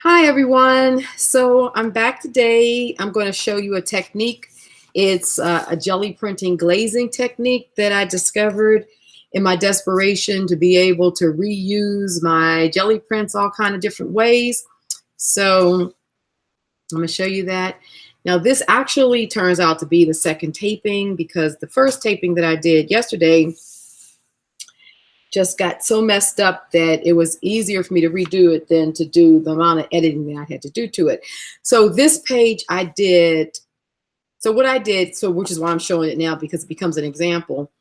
Hi everyone. So I'm back today. I'm going to show you a technique. It's a jelly printing glazing technique that I discovered in my desperation to be able to reuse my jelly prints all kind of different ways. So I'm going to show you that. Now this actually turns out to be the second taping because the first taping that I did yesterday just got so messed up that it was easier for me to redo it than to do the amount of editing that I had to do to it. So this page I did, so what I did, so which is why I'm showing it now because it becomes an example.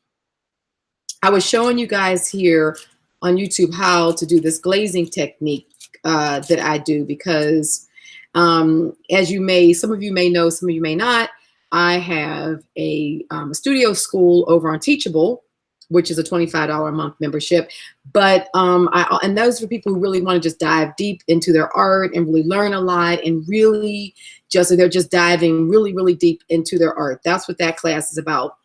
I was showing you guys here on YouTube how to do this glazing technique that I do because as you may, some of you may know, some of you may not, I have a studio school over on Teachable, which is a $25 a month membership. But and those are people who really want to just dive deep into their art and really learn a lot and really just, they're just diving really, really deep into their art. That's what that class is about.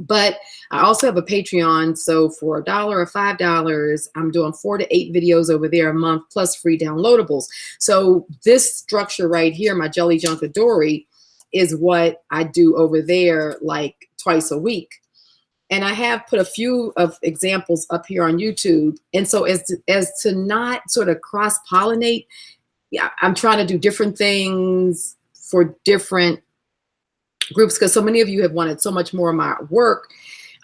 But I also have a Patreon. So for $1 or $5, I'm doing 4 to 8 videos over there a month plus free downloadables. So this structure right here, my Gelli JunkAdori, is what I do over there like twice a week. And I have put a few of examples up here on YouTube. And so as to not sort of cross-pollinate, yeah, I'm trying to do different things for different groups because so many of you have wanted so much more of my work.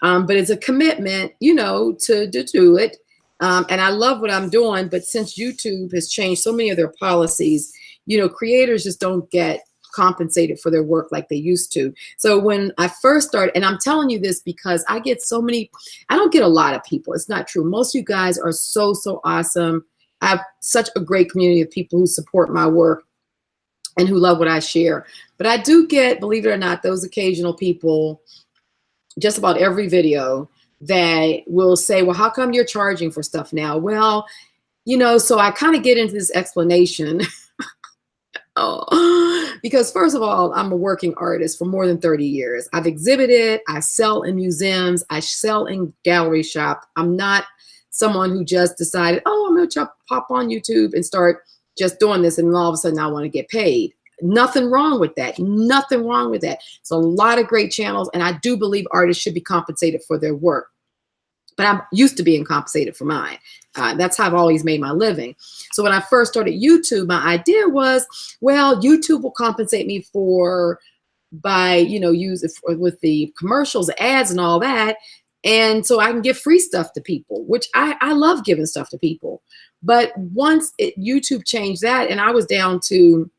But it's a commitment, you know, to do it. And I love what I'm doing. But since YouTube has changed so many of their policies, you know, creators just don't get compensated for their work like they used to. So when I first started, and I'm telling you this because I get so many, I don't get a lot of people. It's not true. Most of you guys are so, so awesome. I have such a great community of people who support my work and who love what I share. But I do get, believe it or not, those occasional people, just about every video, that will say, well, how come you're charging for stuff now? Well, you know, so I kind of get into this explanation. Oh, because first of all, I'm a working artist for more than 30 years. I've exhibited, I sell in museums, I sell in gallery shop. I'm not someone who just decided, oh, I'm going to pop on YouTube and start just doing this and all of a sudden I want to get paid. Nothing wrong with that. Nothing wrong with that. It's a lot of great channels, and I do believe artists should be compensated for their work. But I'm used to being compensated for mine. That's how I've always made my living. So when I first started YouTube, my idea was, well, YouTube will compensate me by, you know, with the commercials, ads and all that. And so I can give free stuff to people, which I love giving stuff to people. But once YouTube changed that and I was down to,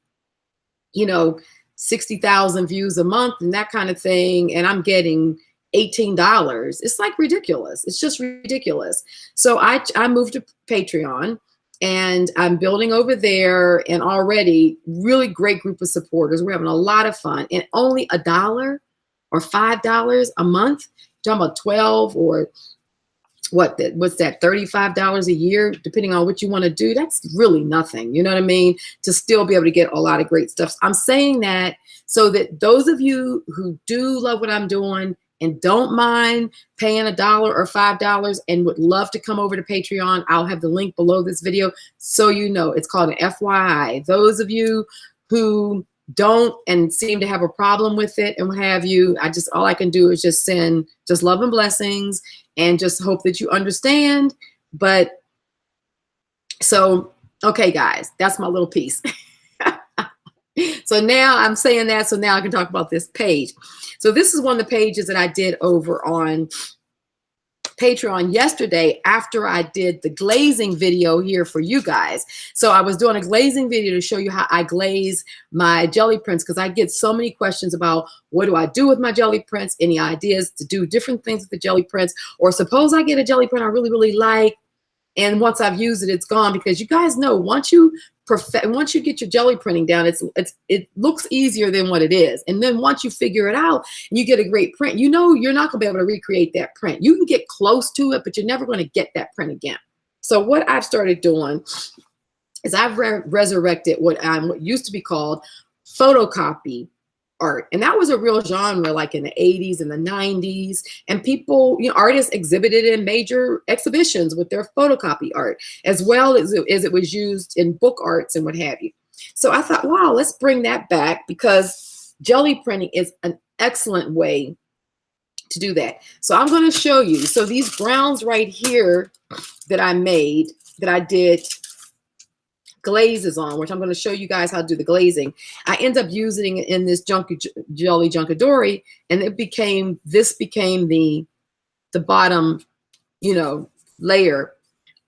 you know, 60,000 views a month and that kind of thing, and I'm getting $18. It's like ridiculous. It's just ridiculous. So I moved to Patreon and I'm building over there, and already really great group of supporters. We're having a lot of fun, and only $1 or $5 a month. You're talking about 12 or what's that, $35 a year, depending on what you want to do. That's really nothing. You know what I mean? To still be able to get a lot of great stuff. I'm saying that so that those of you who do love what I'm doing and don't mind paying $1 or $5 and would love to come over to Patreon, I'll have the link below this video so you know. It's called an FYI. Those of you who don't and seem to have a problem with it and what have you, all I can do is just send just love and blessings and just hope that you understand. But so, okay, guys, that's my little piece. So now I'm saying that, so now I can talk about this page. So this is one of the pages that I did over on Patreon yesterday after I did the glazing video here for you guys. So I was doing a glazing video to show you how I glaze my jelly prints, because I get so many questions about what do I do with my jelly prints, any ideas to do different things with the jelly prints, or suppose I get a jelly print I really, really like, and once I've used it, it's gone. Because you guys know, once you get your jelly printing down, it looks easier than what it is. And then once you figure it out and you get a great print, you know you're not gonna be able to recreate that print. You can get close to it, but you're never gonna get that print again. So what I've started doing is I've resurrected what used to be called photocopy art. And that was a real genre like in the 80s and the 90s. And people, you know, artists exhibited in major exhibitions with their photocopy art, as well as it was used in book arts and what have you. So I thought, wow, let's bring that back, because jelly printing is an excellent way to do that. So I'm going to show you. So these browns right here that I made, that I did glazes on, which I'm going to show you guys how to do the glazing. I end up using it in this Gelli JunkAdori, and this became the bottom, you know, layer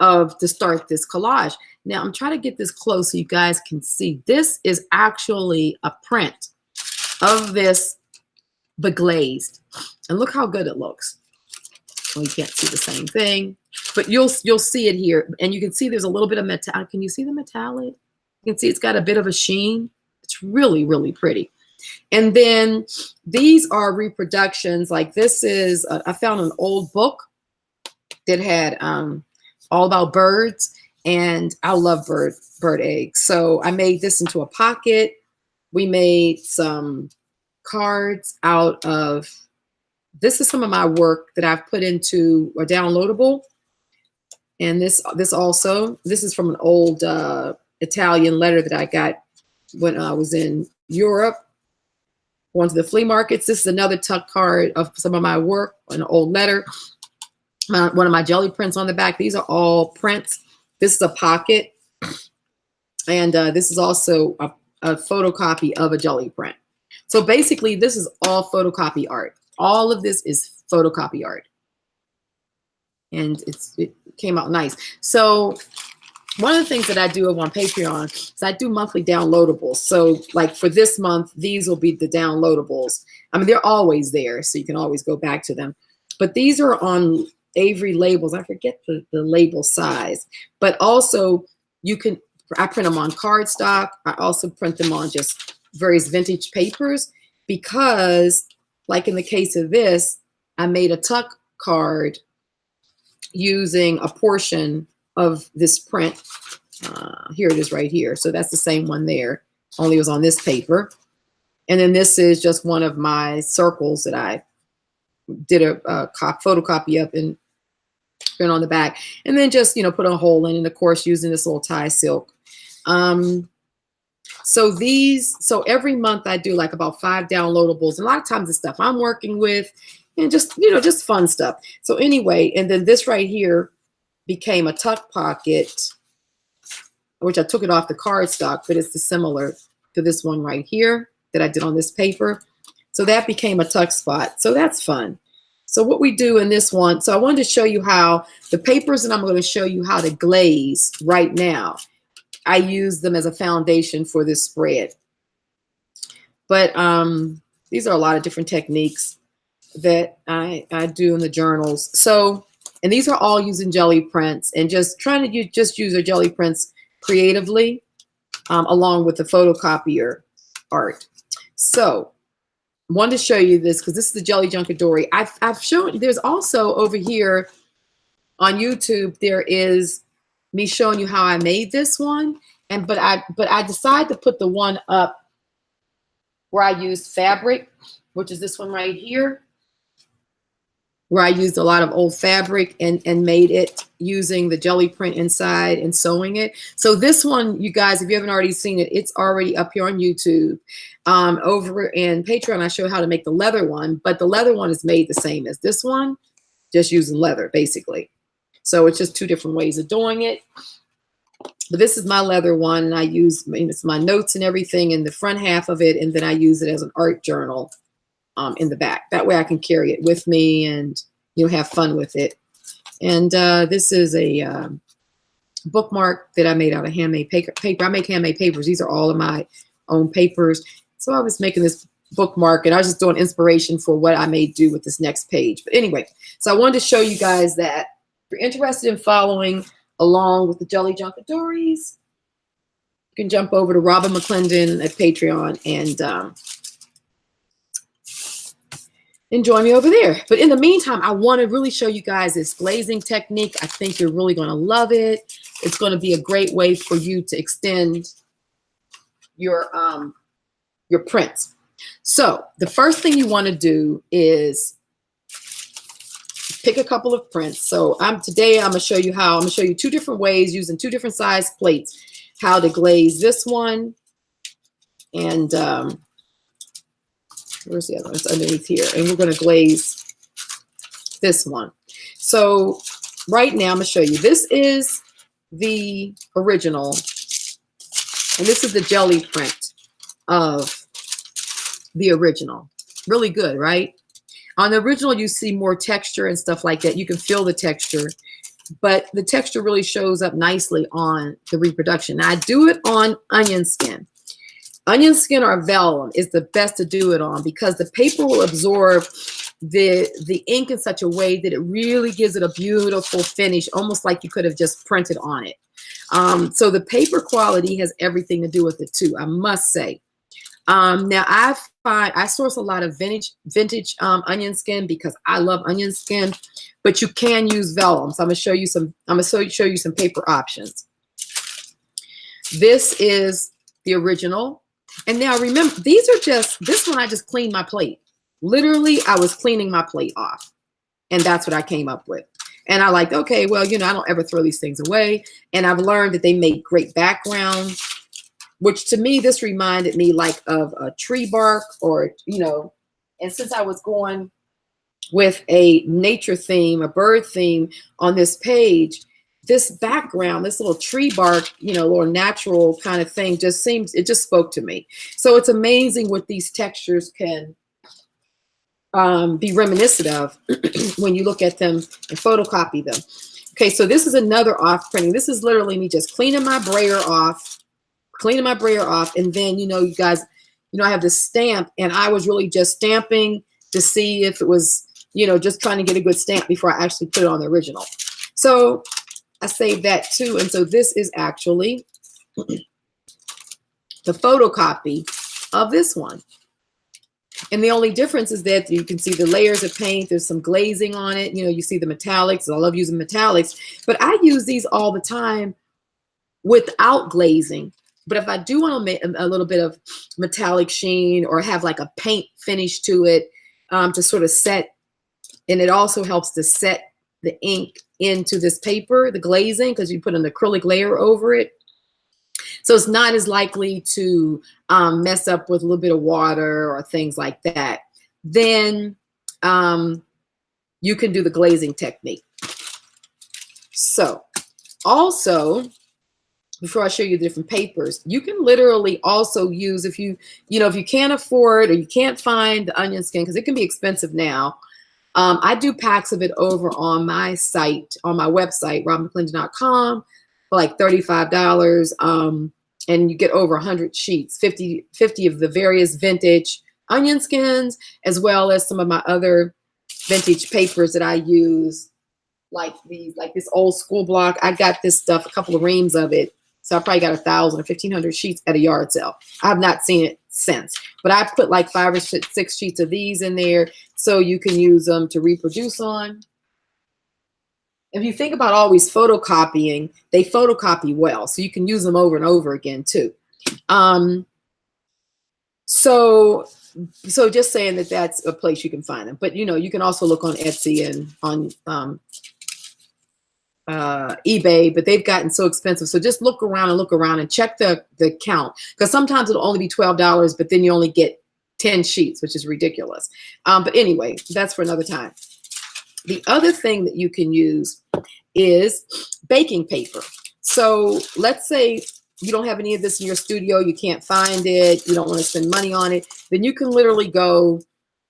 to start this collage. Now I'm trying to get this close so you guys can see. This is actually a print of this, but glazed, and look how good it looks. Well, you can't see the same thing, but you'll see it here, and you can see there's a little bit of metallic. Can you see the metallic? You can see it's got a bit of a sheen. It's really, really pretty. And then these are reproductions. Like this is, I found an old book that had all about birds, and I love bird eggs. So I made this into a pocket. We made some cards out of, this is some of my work that I've put into a downloadable. And this is from an old Italian letter that I got when I was in Europe, going to the flea markets. This is another tuck card of some of my work, an old letter. One of my jelly prints on the back. These are all prints. This is a pocket. And this is also a photocopy of a jelly print. So basically, this is all photocopy art. All of this is photocopy art. And it came out nice. So one of the things that I do on Patreon is I do monthly downloadables. So like for this month, these will be the downloadables. I mean, they're always there, so you can always go back to them. But these are on Avery labels. I forget the label size. But also, I print them on cardstock. I also print them on just various vintage papers, because like in the case of this, I made a tuck card using a portion of this print. Here it is right here. So that's the same one there, only it was on this paper. And then this is just one of my circles that I did a photocopy of and print on the back. And then just, you know, put a hole in, and of course using this little tie silk. So every month I do like about 5 downloadables, and a lot of times the stuff I'm working with, and just, you know, just fun stuff. So anyway, and then this right here became a tuck pocket, which I took it off the cardstock, but it's similar to this one right here that I did on this paper. So that became a tuck spot. So that's fun. So what we do in this one, so I wanted to show you how the papers, and I'm going to show you how to glaze right now. I use them as a foundation for this spread. But these are a lot of different techniques that I do in the journals. So, and these are all using jelly prints, and just trying to use your jelly prints creatively, along with the photocopier art. So I wanted to show you this because this is the Gelli JunkAdori. I've shown, there's also over here on YouTube, there is me showing you how I made this one. But I decided to put the one up where I used fabric, which is this one right here, where I used a lot of old fabric and made it using the jelly print inside and sewing it. So this one, you guys, if you haven't already seen it, it's already up here on YouTube. Over in Patreon, I show how to make the leather one, but the leather one is made the same as this one, just using leather, basically. So it's just 2 different ways of doing it. But this is my leather one, and I use, it's my notes and everything in the front half of it, and then I use it as an art journal in the back. That way I can carry it with me and, you know, have fun with it. And this is a bookmark that I made out of handmade paper. I make handmade papers. These are all of my own papers. So I was making this bookmark, and I was just doing inspiration for what I may do with this next page. But anyway, so I wanted to show you guys that if you're interested in following along with the Gelli JunkAdoris, you can jump over to Robin McClendon at Patreon and join me over there. But in the meantime, I want to really show you guys this glazing technique. I think you're really going to love it. It's going to be a great way for you to extend your prints. So the first thing you want to do is pick a couple of prints. So today I'm going to show you how. I'm going to show you two different ways using two different size plates, how to glaze this one. And where's the other one? It's underneath here. And we're going to glaze this one. So right now I'm going to show you. This is the original. And this is the jelly print of the original. Really good, right? On the original, you see more texture and stuff like that. You can feel the texture, but the texture really shows up nicely on the reproduction. Now, I do it on onion skin. Onion skin or vellum is the best to do it on because the paper will absorb the ink in such a way that it really gives it a beautiful finish, almost like you could have just printed on it. So the paper quality has everything to do with it too, I must say. Now I source a lot of vintage onion skin because I love onion skin, but you can use vellum. So I'm gonna show you some paper options. This is the original. And now remember, this one I just cleaned my plate. Literally, I was cleaning my plate off. And that's what I came up with. And I like, okay, well, I don't ever throw these things away. And I've learned that they make great backgrounds, which to me, this reminded me like of a tree bark or, and since I was going with a nature theme, a bird theme on this page, this background, this little tree bark, little natural kind of thing it just spoke to me. So it's amazing what these textures can be reminiscent of when you look at them and photocopy them. Okay, so this is another off printing. This is literally me just cleaning my brayer off, and then, you guys, I have this stamp, and I was really just stamping to see if it was, just trying to get a good stamp before I actually put it on the original. So I saved that too, and so this is actually the photocopy of this one. And the only difference is that you can see the layers of paint. There's some glazing on it. You see the metallics. I love using metallics. But I use these all the time without glazing. But if I do want to make a little bit of metallic sheen or have like a paint finish to it to sort of set, and it also helps to set the ink into this paper, the glazing, because you put an acrylic layer over it. So it's not as likely to mess up with a little bit of water or things like that. Then you can do the glazing technique. So also, before I show you the different papers, you can literally also use, if you can't afford or you can't find the onion skin, because it can be expensive now. I do packs of it over on my site, on my website, robinmcclendon.com. like $35, and you get over 100 sheets, 50 of the various vintage onion skins, as well as some of my other vintage papers that I use, like this old school block. I got this stuff, a couple of reams of it, so I probably got 1,000 or 1,500 sheets at a yard sale. I have not seen it since, but I put like 5 or 6 sheets of these in there so you can use them to reproduce on. If you think about always photocopying, they photocopy well, so you can use them over and over again too. So just saying that that's a place you can find them. But you can also look on Etsy and on eBay, but they've gotten so expensive. So just look around and check the count, because sometimes it'll only be $12, but then you only get 10 sheets, which is ridiculous. But anyway, that's for another time. The other thing that you can use is baking paper. So let's say you don't have any of this in your studio, you can't find it, you don't want to spend money on it, then you can literally go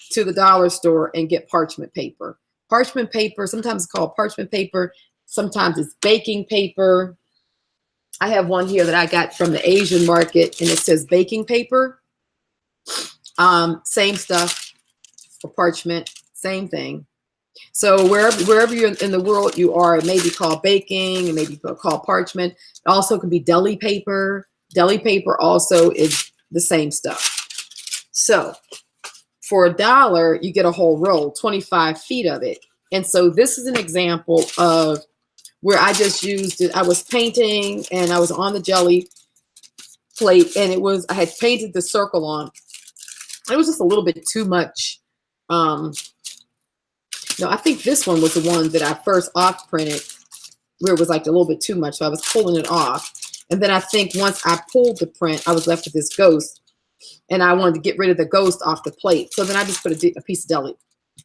to the dollar store and get parchment paper. Parchment paper, sometimes it's called parchment paper, sometimes it's baking paper. I have one here that I got from the Asian market, and it says baking paper. Same stuff for parchment, same thing. So wherever you're in the world you are, it may be called baking, it may be called parchment. It also can be deli paper. Deli paper also is the same stuff. So for $1, you get a whole roll, 25 feet of it. And so this is an example of where I just used it. I was painting and I was on the jelly plate, and I had painted the circle on. It was just a little bit too much. No, I think this one was the one that I first off printed where it was like a little bit too much. So I was pulling it off. And then I think once I pulled the print, I was left with this ghost. And I wanted to get rid of the ghost off the plate. So then I just put a piece of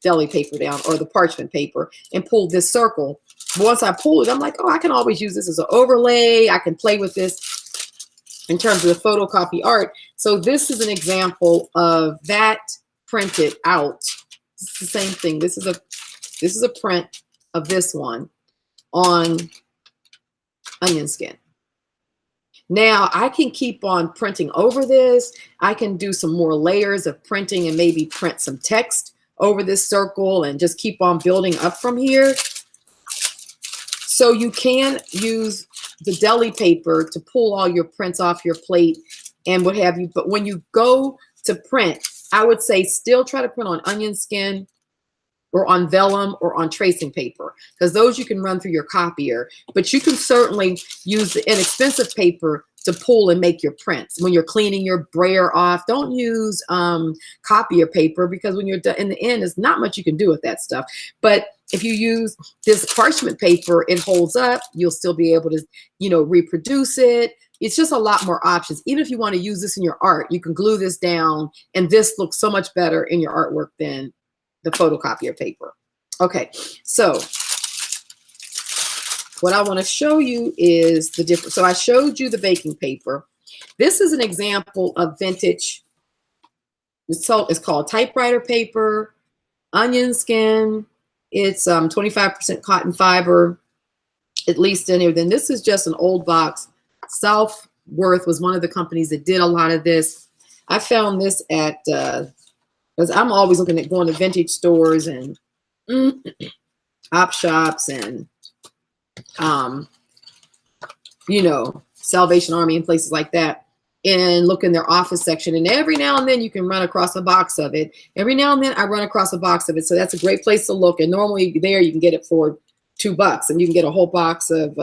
deli paper down, or the parchment paper, and pulled this circle. But once I pulled it, I'm like, oh, I can always use this as an overlay. I can play with this in terms of the photocopy art. So this is an example of that printed out. It's the same thing. This is a print of this one on onion skin. Now I can keep on printing over this. I can do some more layers of printing and maybe print some text over this circle and just keep on building up from here. So you can use the deli paper to pull all your prints off your plate and what have you. But when you go to print, I would say still try to print on onion skin or on vellum or on tracing paper, because those you can run through your copier. But you can certainly use the inexpensive paper to pull and make your prints. When you're cleaning your brayer off, don't use copier paper, because when you're done, in the end, there's not much you can do with that stuff. But if you use this parchment paper, it holds up. You'll still be able to, you know, reproduce it. It's just a lot more options. Even if you want to use this in your art, you can glue this down, and this looks so much better in your artwork than the photocopier paper. Okay, so what I want to show you is the difference. So I showed you the baking paper. This is an example of vintage. It's called typewriter paper, onion skin. It's 25% cotton fiber, at least in here. Then this is just an old box. Southworth was one of the companies that did a lot of this. I found this at, because I'm always looking at going to vintage stores and op shops and, you know, Salvation Army and places like that, and look in their office section. And every now and then you can run across a box of it. Every now and then I run across a box of it. So that's a great place to look. And normally there you can get it for $2, and you can get a whole box of,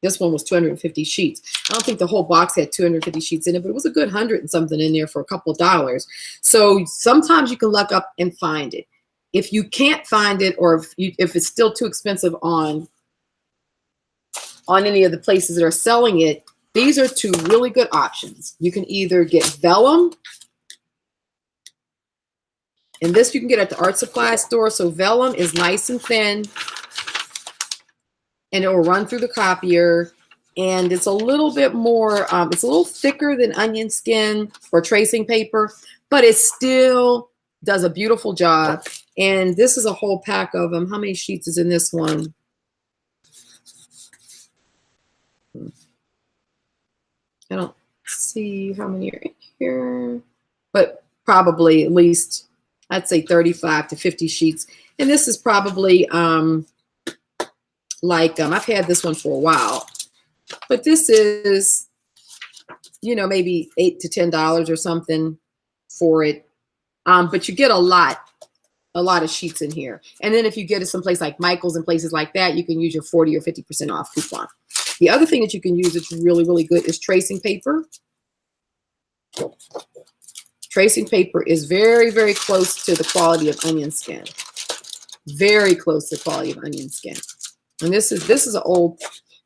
this one was 250 sheets. I don't think the whole box had 250 sheets in it, but it was a good 100 and something in there for a couple of dollars. So sometimes you can look up and find it. If you can't find it, or if it's still too expensive on any of the places that are selling it, these are two really good options. You can either get vellum, and this you can get at the art supply store. So vellum is nice and thin, and it will run through the copier, and it's a little bit more, it's a little thicker than onion skin or tracing paper, but it still does a beautiful job. And this is a whole pack of them. How many sheets is in this one? I don't see how many are in here, but probably at least, I'd say 35 to 50 sheets. And this is probably I've had this one for a while, but this is, you know, maybe $8 to $10 or something for it. But you get a lot of sheets in here. And then if you get it someplace like Michael's and places like that, you can use your 40 or 50% off coupon. The other thing that you can use that's really, really good is tracing paper. Tracing paper is very, very close to the quality of onion skin. Very close to the quality of onion skin. And this is an old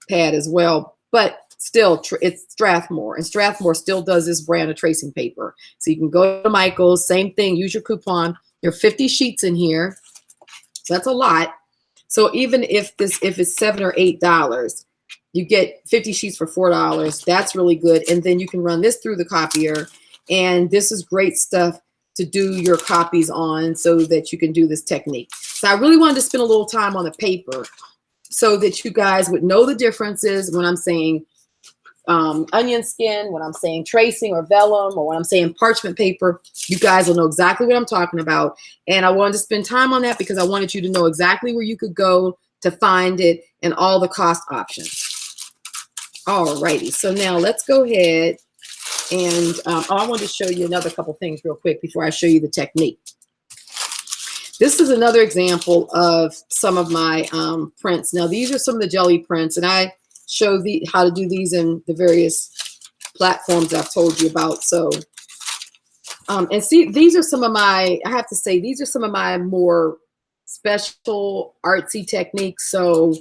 pad as well, but still it's Strathmore, and Strathmore still does this brand of tracing paper. So you can go to Michael's, same thing, use your coupon. There are 50 sheets in here, so that's a lot. So even if it's $7 or $8, you get 50 sheets for $4. That's really good. And then you can run this through the copier, and this is great stuff to do your copies on so that you can do this technique. So I really wanted to spend a little time on the paper so that you guys would know the differences when I'm saying onion skin, when I'm saying tracing or vellum, or when I'm saying parchment paper. You guys will know exactly what I'm talking about. And I wanted to spend time on that because I wanted you to know exactly where you could go to find it and all the cost options. Alrighty, so now let's go ahead and I want to show you another couple things real quick before I show you the technique. This is another example of some of my prints. Now these are some of the jelly prints, and I show how to do these in the various platforms I've told you about. So And see, these are some of my, I have to say, these are some of my more special artsy techniques. So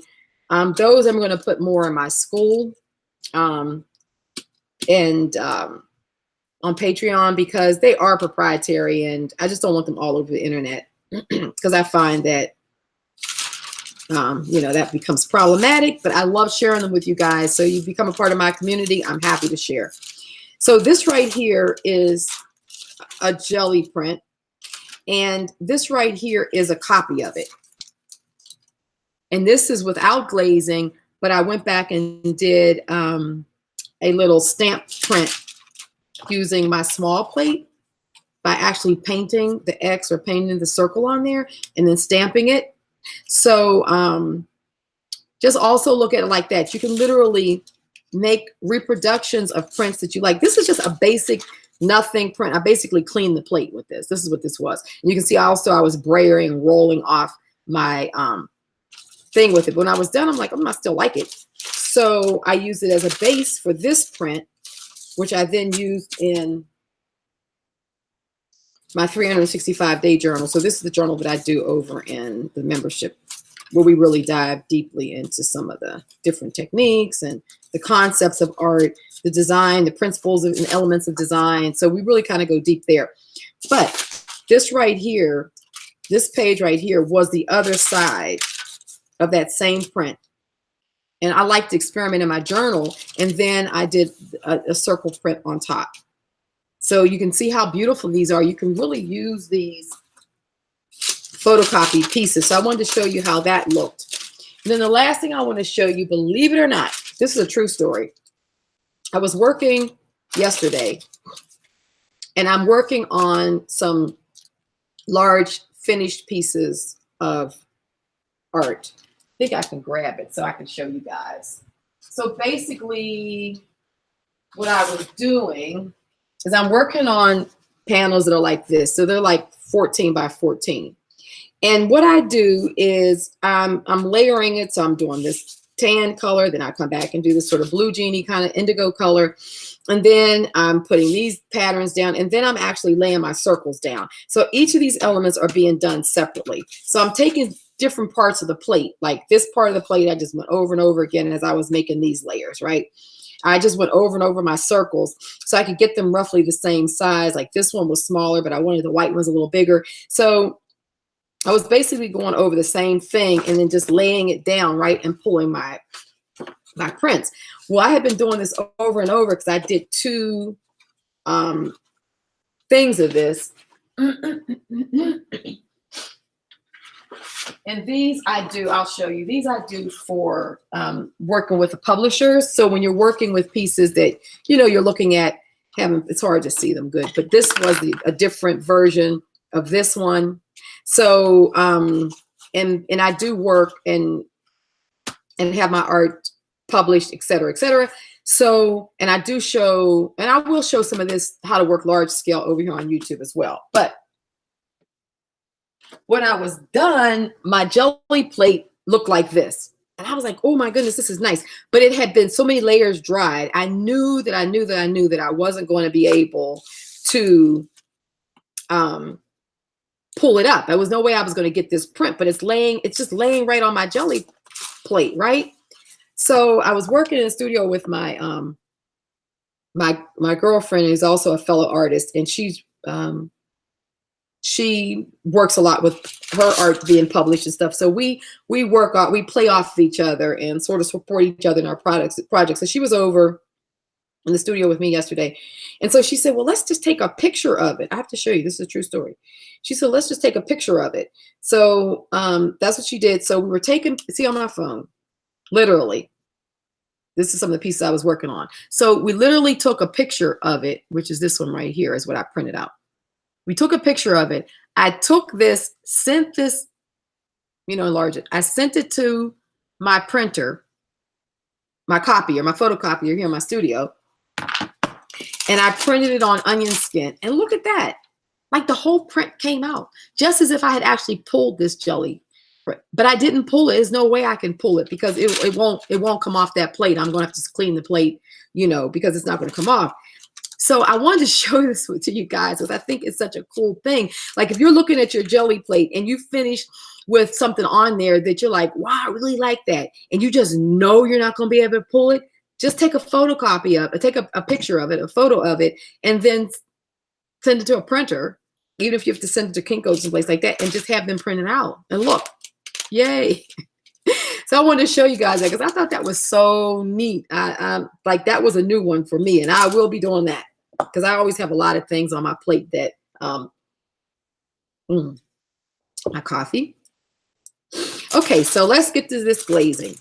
those I'm going to put more in my school and on Patreon, because they are proprietary and I just don't want them all over the internet because I find that, you know, that becomes problematic, but I love sharing them with you guys. So you become a part of my community. I'm happy to share. So this right here is a jelly print. And this right here is a copy of it. And this is without glazing, but I went back and did a little stamp print using my small plate by actually painting the X or painting the circle on there and then stamping it. So just also look at it like that. You can literally make reproductions of prints that you like. This is just a basic nothing print. I basically cleaned the plate with this. This is what this was. And you can see also I was brayering, rolling off my thing with it. But when I was done, I'm like, I still like it. So I used it as a base for this print, which I then used in my 365-day journal. So this is the journal that I do over in the membership, where we really dive deeply into some of the different techniques and the concepts of art, the design, the principles and elements of design. So we really kind of go deep there. But this right here, this page right here was the other side of that same print. And I like to experiment in my journal. And then I did a circle print on top. So you can see how beautiful these are. You can really use these photocopy pieces. So I wanted to show you how that looked. And then the last thing I want to show you, believe it or not, this is a true story. I was working yesterday and I'm working on some large finished pieces of art. I think I can grab it so I can show you guys. So basically what I was doing is I'm working on panels that are like this. So they're like 14 by 14. And what I do is I'm layering it. So I'm doing this tan color, then I come back and do this sort of blue genie kind of indigo color. And then I'm putting these patterns down, and then I'm actually laying my circles down. So each of these elements are being done separately. So I'm taking different parts of the plate, like this part of the plate, I just went over and over again as I was making these layers, right? I just went over and over my circles so I could get them roughly the same size. Like this one was smaller, but I wanted the white ones a little bigger. So I was basically going over the same thing and then just laying it down, right, and pulling my prints. Well, I had been doing this over and over because I did two things of this. And these I do, I'll show you, these I do for working with the publishers. So when you're working with pieces that, you know, you're looking at, it's hard to see them good, but this was a different version of this one. So, and I do work and have my art published, et cetera, et cetera. So, and I do show, and I will show some of this, how to work large scale over here on YouTube as well. But when I was done, my jelly plate looked like this. And I was like, oh my goodness, this is nice. But it had been so many layers dried. I knew that I wasn't going to be able to pull it up. There was no way I was going to get this print, but it's just laying right on my jelly plate, right? So I was working in the studio with my my girlfriend, who's also a fellow artist, and she works a lot with her art being published and stuff. So we play off of each other and sort of support each other in our projects. So she was over in the studio with me yesterday. And so she said, well, let's just take a picture of it. I have to show you, this is a true story. She said, let's just take a picture of it. So that's what she did. So we were taking, see on my phone, literally, this is some of the pieces I was working on. So we literally took a picture of it, which is this one right here is what I printed out. We took a picture of it. I took this, sent this, you know, enlarge it. I sent it to my printer, my copier, my photocopier here in my studio. And I printed it on onion skin. And look at that. Like the whole print came out just as if I had actually pulled this jelly. But I didn't pull it. There's no way I can pull it because it won't come off that plate. I'm going to have to clean the plate, you know, because it's not going to come off. So I wanted to show this to you guys because I think it's such a cool thing. Like if you're looking at your jelly plate and you finish with something on there that you're like, wow, I really like that, and you just know you're not going to be able to pull it, just take a photocopy of it, take a picture of it, a photo of it, and then send it to a printer, even if you have to send it to Kinko's and place like that, and just have them print it out. And look, yay. So I wanted to show you guys that because I thought that was so neat. Like that was a new one for me, and I will be doing that because I always have a lot of things on my plate that, my coffee. Okay, so let's get to this glazing.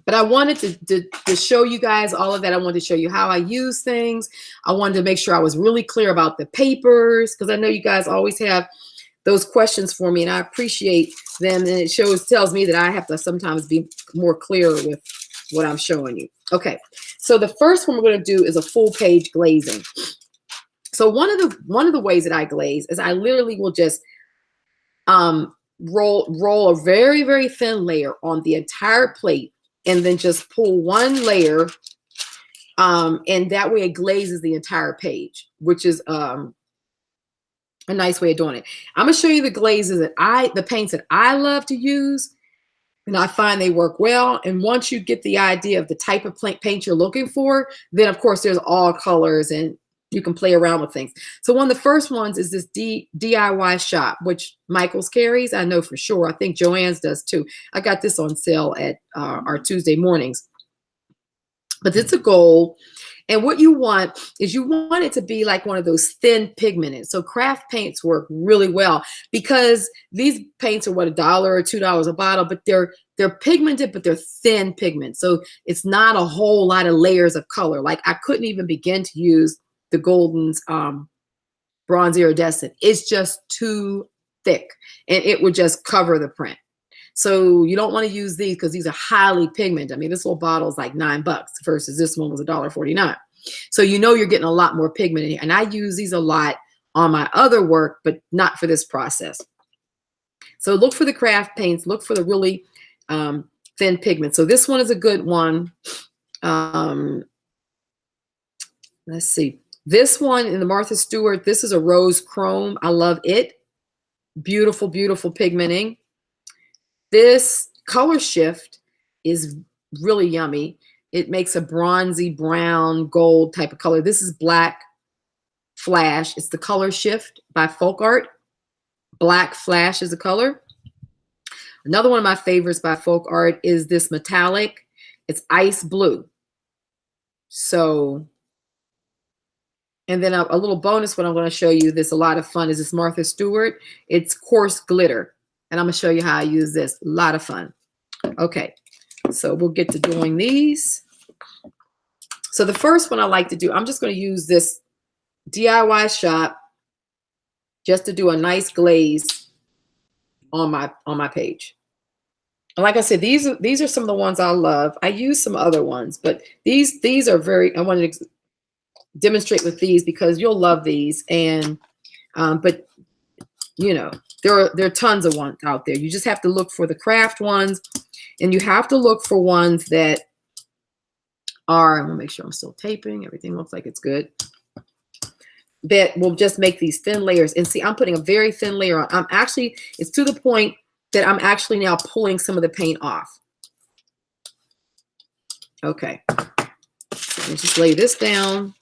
But I wanted to show you guys all of that. I wanted to show you how I use things. I wanted to make sure I was really clear about the papers because I know you guys always have those questions for me, and I appreciate them. And it tells me that I have to sometimes be more clear with what I'm showing you. Okay, so the first one we're going to do is a full page glazing. So one of the ways that I glaze is I literally will just roll a very, very thin layer on the entire plate, and then just pull one layer, and that way it glazes the entire page, which is a nice way of doing it. I'm gonna show you the glazes that the paints that I love to use, and I find they work well. And once you get the idea of the type of paint you're looking for, then of course there's all colors and you can play around with things. So one of the first ones is this DIY shop, which Michael's carries. I know for sure. I think Joann's does too. I got this on sale at our Tuesday mornings. But it's a gold. And what you want is you want it to be like one of those thin pigmented. So craft paints work really well because these paints are what, $1 or $2 a bottle, but they're pigmented, but they're thin pigment. So it's not a whole lot of layers of color. Like I couldn't even begin to use the Golden's bronze iridescent. It's just too thick and it would just cover the print. So you don't want to use these because these are highly pigmented. I mean, this little bottle is like $9 versus this one was $1.49. So you know you're getting a lot more pigment in here. And I use these a lot on my other work, but not for this process. So look for the craft paints. Look for the really thin pigment. So this one is a good one. Let's see. This one in the Martha Stewart, this is a rose chrome. I love it. Beautiful, beautiful pigmenting. This color shift is really yummy. It makes a bronzy brown gold type of color. This is Black Flash. It's the color shift by Folk Art. Black Flash is the color. Another one of my favorites by Folk Art is this metallic. It's ice blue. So, and then a little bonus one I'm going to show you this a lot of fun is this Martha Stewart. It's coarse glitter. And I'm going to show you how I use this. A lot of fun. Okay, so we'll get to doing these. So the first one I like to do, I'm just going to use this DIY shop just to do a nice glaze on my page. And like I said, these are some of the ones I love. I use some other ones, but these are very, I wanted to demonstrate with these because you'll love these. And but you know, there are tons of ones out there. You just have to look for the craft ones, and you have to look for ones that are, I'm gonna make sure I'm still taping. Everything looks like it's good. That will just make these thin layers. And see, I'm putting a very thin layer on. It's to the point that I'm actually now pulling some of the paint off. Okay, so let me just lay this down.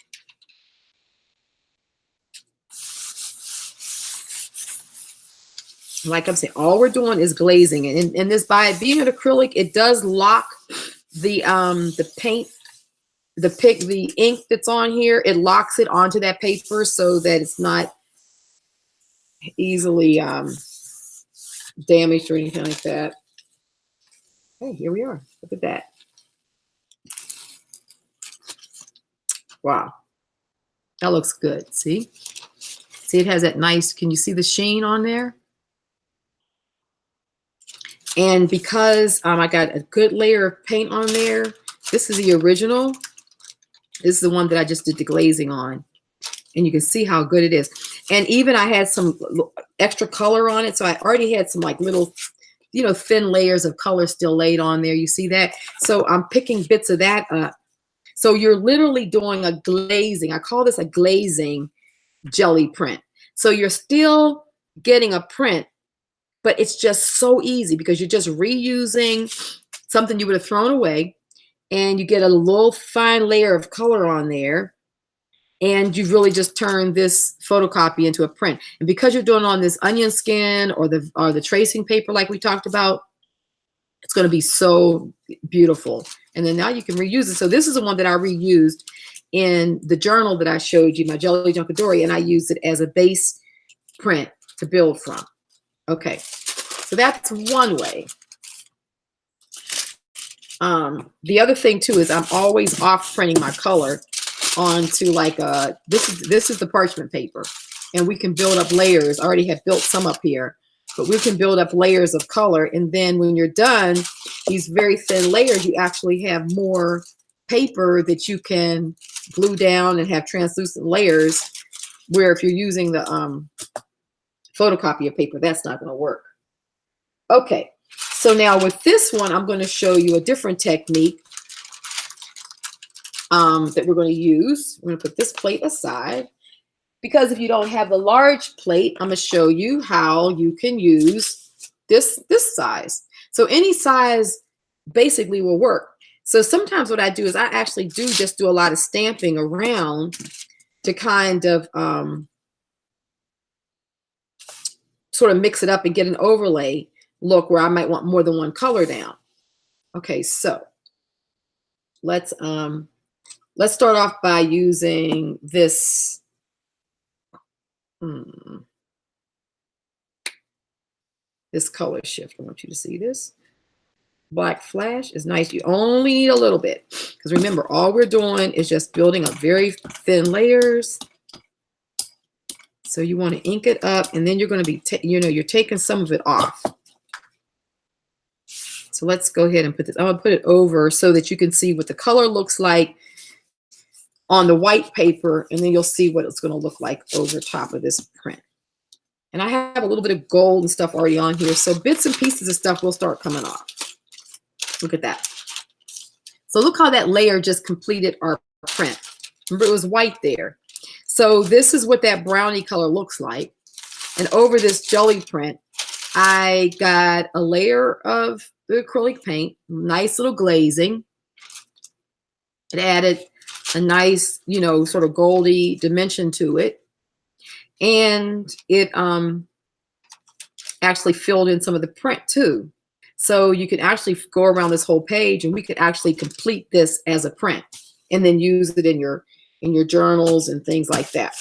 Like I'm saying, all we're doing is glazing it. And this, by being an acrylic, it does lock the paint, the ink that's on here. It locks it onto that paper so that it's not easily damaged or anything like that. Hey, here we are. Look at that. Wow. That looks good. See? See, it has that nice, can you see the sheen on there? And because I got a good layer of paint on there, this is the original. This is the one that I just did the glazing on. And you can see how good it is. And even I had some extra color on it. So I already had some like little, you know, thin layers of color still laid on there. You see that? So I'm picking bits of that up So you're literally doing a glazing. I call this a glazing jelly print. So you're still getting a print, but it's just so easy because you're just reusing something you would have thrown away, and you get a little fine layer of color on there, and you've really just turned this photocopy into a print. And because you're doing it on this onion skin or the tracing paper like we talked about, it's going to be so beautiful. And then now you can reuse it. So this is the one that I reused in the journal that I showed you, my Gelli JunkAdori, and I used it as a base print to build from. Okay, so that's one way. The other thing too is I'm always off printing my color onto like this is the parchment paper, and we can build up layers. I already have built some up here, but we can build up layers of color, and then when you're done, these very thin layers, you actually have more paper that you can glue down and have translucent layers, where if you're using the photocopier paper, that's not going to work. Okay, so now with this one, I'm going to show you a different technique that we're going to use. We're going to put this plate aside, because if you don't have a large plate, I'm going to show you how you can use this size. So any size basically will work. So sometimes what I do is I actually just do a lot of stamping around to kind of sort of mix it up and get an overlay look where I might want more than one color down. Okay, so let's start off by using this. This color shift. I want you to see this. Black flash is nice. You only need a little bit, because remember, all we're doing is just building up very thin layers. So you want to ink it up, and then you're going to be, you're taking some of it off. So let's go ahead and put this. I'm going to put it over so that you can see what the color looks like on the white paper, and then you'll see what it's going to look like over top of this print. And I have a little bit of gold and stuff already on here, so bits and pieces of stuff will start coming off. Look at that. So look how that layer just completed our print. Remember, it was white there. So this is what that brownie color looks like. And over this jelly print, I got a layer of the acrylic paint, nice little glazing. It added a nice, sort of goldy dimension to it. And it actually filled in some of the print too. So you can actually go around this whole page, and we could actually complete this as a print and then use it in your journals and things like that.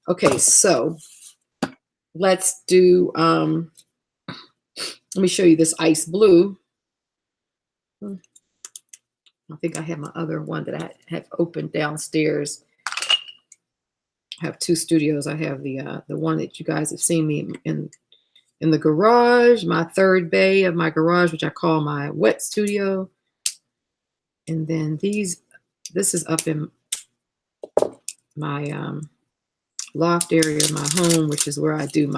Okay, so let's do, let me show you this ice blue. I think I have my other one that I have opened downstairs. I have two studios. I have the one that you guys have seen me in the garage, my third bay of my garage, which I call my wet studio. And then this is up in my loft area of my home, which is where I do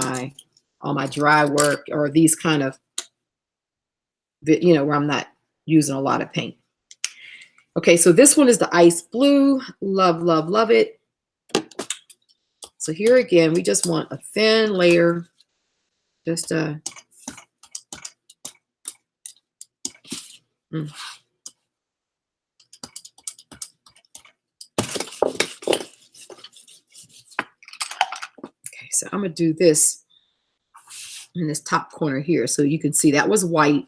all my dry work, or these kind of, where I'm not using a lot of paint. Okay, so this one is the ice blue. Love, love, love it. So here again, we just want a thin layer, just a Okay, so I'm gonna do this in this top corner here, so you can see that was white.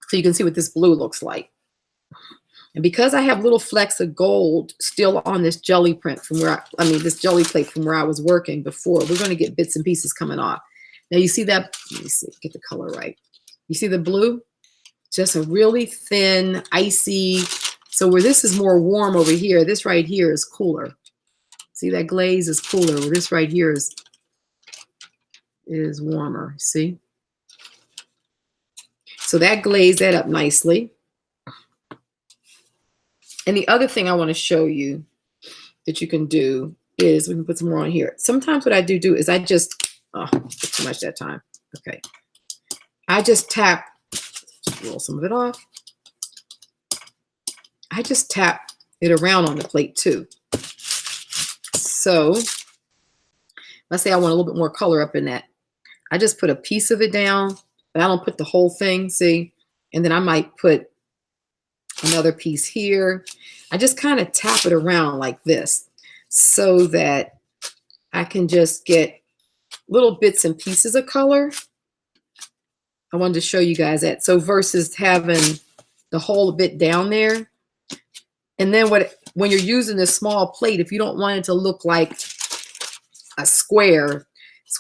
So you can see what this blue looks like. And because I have little flecks of gold still on this jelly print from where this jelly plate from where I was working before, we're going to get bits and pieces coming off. Now you see that, let me see, get the color right. You see the blue? Just a really thin, icy. So where this is more warm over here, this right here is cooler. See, that glaze is cooler. Where this right here is warmer, see? So that glazed that up nicely. And the other thing I want to show you that you can do is, we can put some more on here. Sometimes what I do is I just, too much that time. Okay. I just tap, just roll some of it off. I just tap it around on the plate too. So let's say I want a little bit more color up in that. I just put a piece of it down, but I don't put the whole thing, see? And then I might put another piece here. I just kind of tap it around like this so that I can just get little bits and pieces of color. I wanted to show you guys that. So versus having the whole bit down there. And then when you're using this small plate, if you don't want it to look like a square,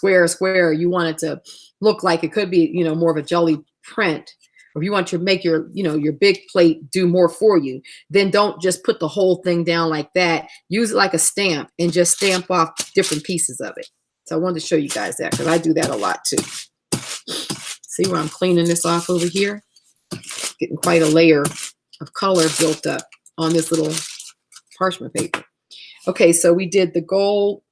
you want it to look like it could be, you know, more of a jelly print. Or if you want to make your, you know, your big plate do more for you, then don't just put the whole thing down like that. Use it like a stamp and just stamp off different pieces of it. So I wanted to show you guys that because I do that a lot too. See where I'm cleaning this off over here? Getting quite a layer of color built up on this little parchment paper. Okay, so we did the gold.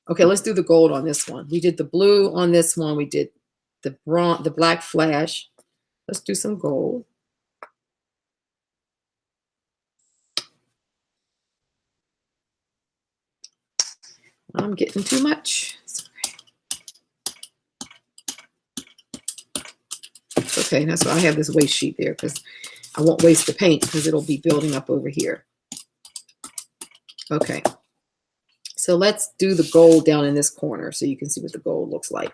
Okay, let's do the gold on this one. We did the blue on this one. We did the bronze, the black flash. Let's do some gold. I'm getting too much. Okay, that's why I have this waste sheet there, because I won't waste the paint because it'll be building up over here. Okay, so let's do the gold down in this corner so you can see what the gold looks like.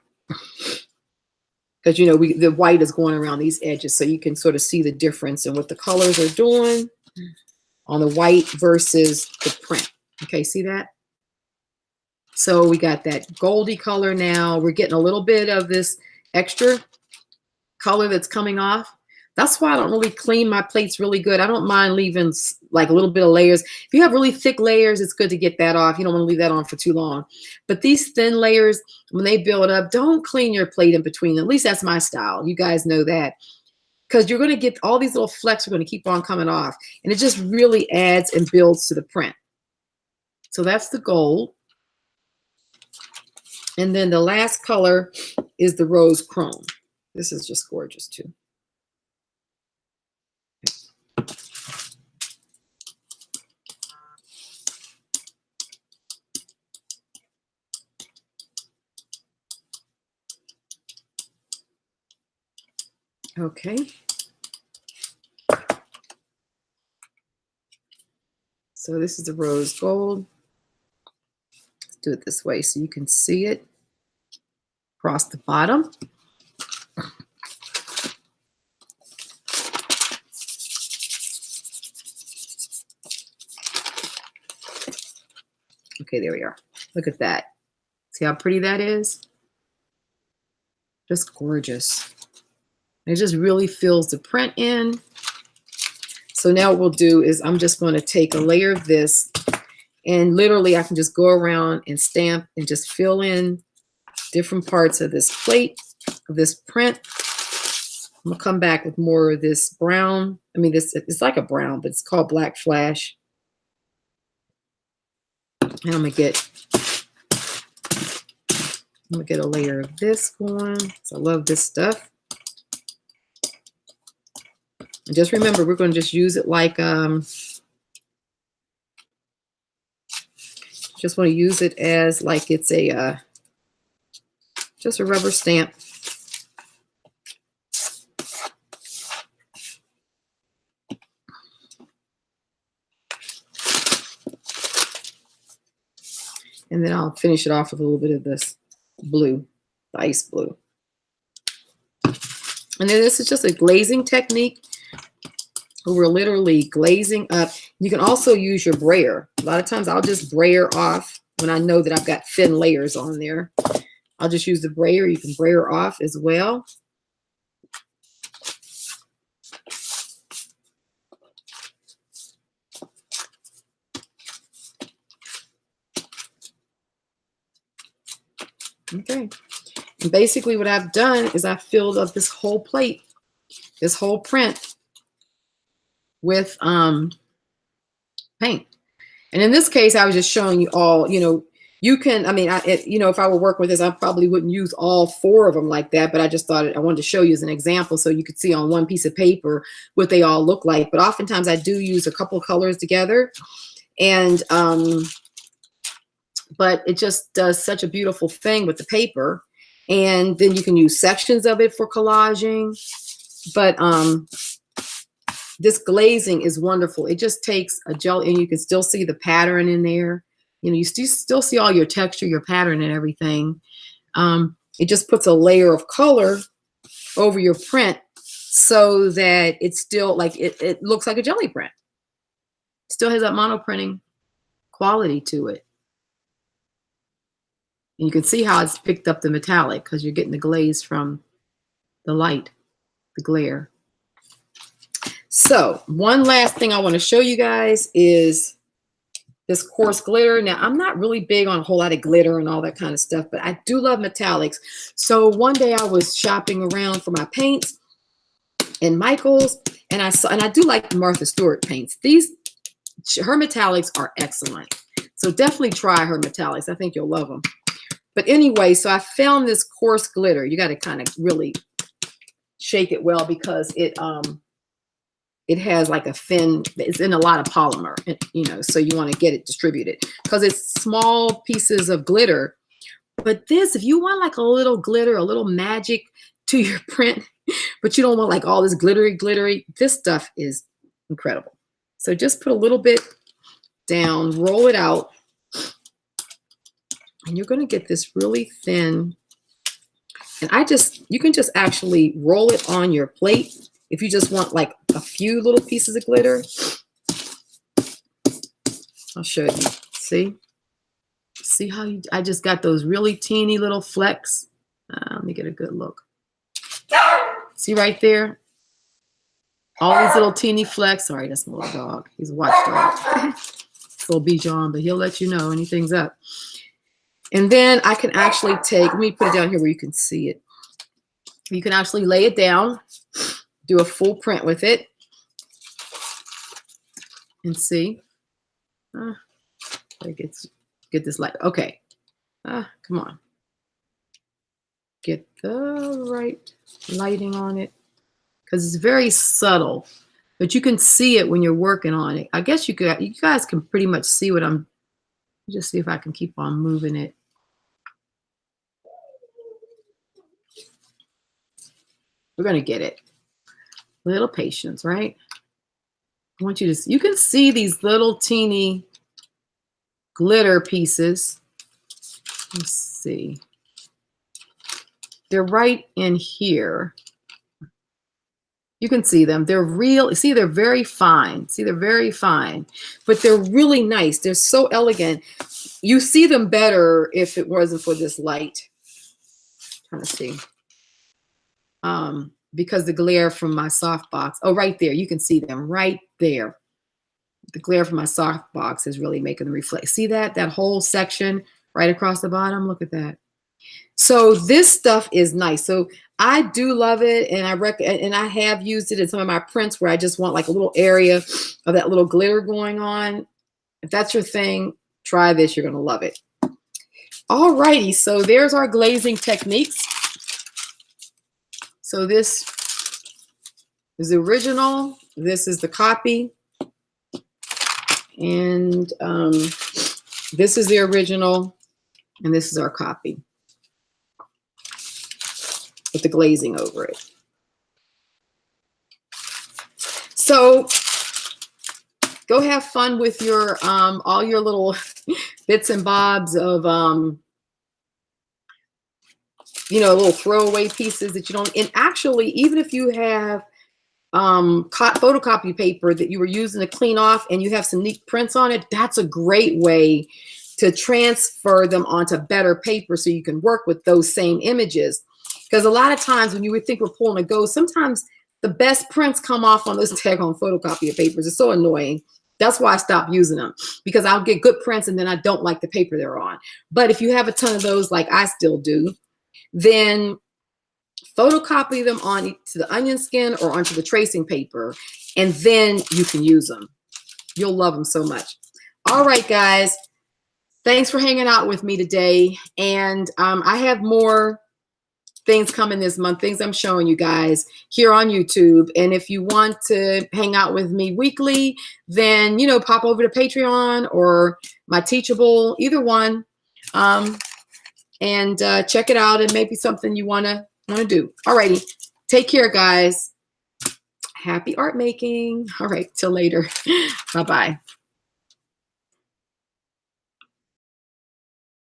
Because, you know, the white is going around these edges, so you can sort of see the difference in what the colors are doing on the white versus the print. Okay, see that? So we got that goldy color now. We're getting a little bit of this extra color that's coming off. That's why I don't really clean my plates really good. I don't mind leaving like a little bit of layers. If you have really thick layers, it's good to get that off. You don't want to leave that on for too long. But these thin layers, when they build up, don't clean your plate in between. At least that's my style. You guys know that. Because you're going to get all these little flecks are going to keep on coming off. And it just really adds and builds to the print. So that's the gold. And then the last color is the rose chrome. This is just gorgeous too. Okay. So this is the rose gold. Let's do it this way so you can see it across the bottom. Okay, there we are. Look at that. See how pretty that is? Just gorgeous. It just really fills the print in. So now what we'll do is I'm just going to take a layer of this, and literally I can just go around and stamp and just fill in different parts of this plate, of this print. I'm gonna come back with more of this brown. I mean, this it's like a brown, but it's called black flash. And I'm gonna get a layer of this going. So I love this stuff. And just remember, we're going to just use it like just want to use it as like it's a just a rubber stamp. And then I'll finish it off with a little bit of this blue, the ice blue. And then this is just a glazing technique. We're literally glazing up. You can also use your brayer. A lot of times I'll just brayer off when I know that I've got thin layers on there. I'll just use the brayer. You can brayer off as well. Okay. And basically what I've done is I filled up this whole plate, this whole print with paint. And in this case, I was just showing you all, you know, You can, I mean, you know, if I were working with this, I probably wouldn't use all 4 of them like that, but I just thought I wanted to show you as an example so you could see on one piece of paper what they all look like. But oftentimes I do use a couple colors together, and but it just does such a beautiful thing with the paper. And then you can use sections of it for collaging. But this glazing is wonderful. It just takes a gel, and you can still see the pattern in there. You know, you still see all your texture, your pattern, and everything. It just puts a layer of color over your print so that it's still like it looks like a jelly print. Still has that monoprinting quality to it. And you can see how it's picked up the metallic because you're getting the glaze from the light, the glare. So one last thing I want to show you guys is this coarse glitter. Now, I'm not really big on a whole lot of glitter and all that kind of stuff, but I do love metallics. So one day I was shopping around for my paints in Michael's, and I do like Martha Stewart paints. Her metallics are excellent. So definitely try her metallics. I think you'll love them. But anyway, so I found this coarse glitter. You got to kind of really shake it well because it has like a thin, it's in a lot of polymer, you know, so you want to get it distributed because it's small pieces of glitter. But this, if you want like a little glitter, a little magic to your print, but you don't want like all this glittery, this stuff is incredible. So just put a little bit down, roll it out, and you're going to get this really thin. And you can just actually roll it on your plate. If you just want like a few little pieces of glitter, I'll show you. See how I just got those really teeny little flecks. Let me get a good look. See right there? All these little teeny flecks. Sorry, that's my little dog. He's a watchdog. It's a little Bichon, but he'll let you know anything's up. And then I can actually let me put it down here where you can see it. You can actually lay it down, do a full print with it, and see. Get this light. Okay. Come on. Get the right lighting on it because it's very subtle, but you can see it when you're working on it. I guess you guys can pretty much see what just see if I can keep on moving it. We're going to get it. A little patience, right? I want you to, you can see these little teeny glitter pieces. Let's see. They're right in here. You can see them. They're real. See, they're very fine. See, they're very fine, but they're really nice. They're so elegant. You see them better if it wasn't for this light. I'm trying to see. Because the glare from my softbox. Oh, right there. You can see them right there. The glare from my softbox is really making them reflect. See that? That whole section right across the bottom. Look at that. So this stuff is nice. So I do love it, and I have used it in some of my prints where I just want like a little area of that little glitter going on. If that's your thing, try this. You're going to love it. All righty. So there's our glazing techniques. So this is the original. This is the copy. And this is the original. And this is our copy with the glazing over it. So go have fun with your all your little bits and bobs of you know, little throwaway pieces that you don't. And actually, even if you have photocopy paper that you were using to clean off and you have some neat prints on it, that's a great way to transfer them onto better paper so you can work with those same images. Because a lot of times when you would think we're pulling a ghost, sometimes the best prints come off on those daggone photocopy papers. It's so annoying. That's why I stopped using them, because I'll get good prints and then I don't like the paper they're on. But if you have a ton of those, like I still do, then photocopy them onto the onion skin or onto the tracing paper, and then you can use them. You'll love them so much. All right, guys. Thanks for hanging out with me today. And I have more things coming this month, things I'm showing you guys here on YouTube. And if you want to hang out with me weekly, then, you know, pop over to Patreon or my Teachable, either one, and check it out. It may be something you want to do. Alrighty. Take care, guys. Happy art making. All right. Till later. Bye-bye.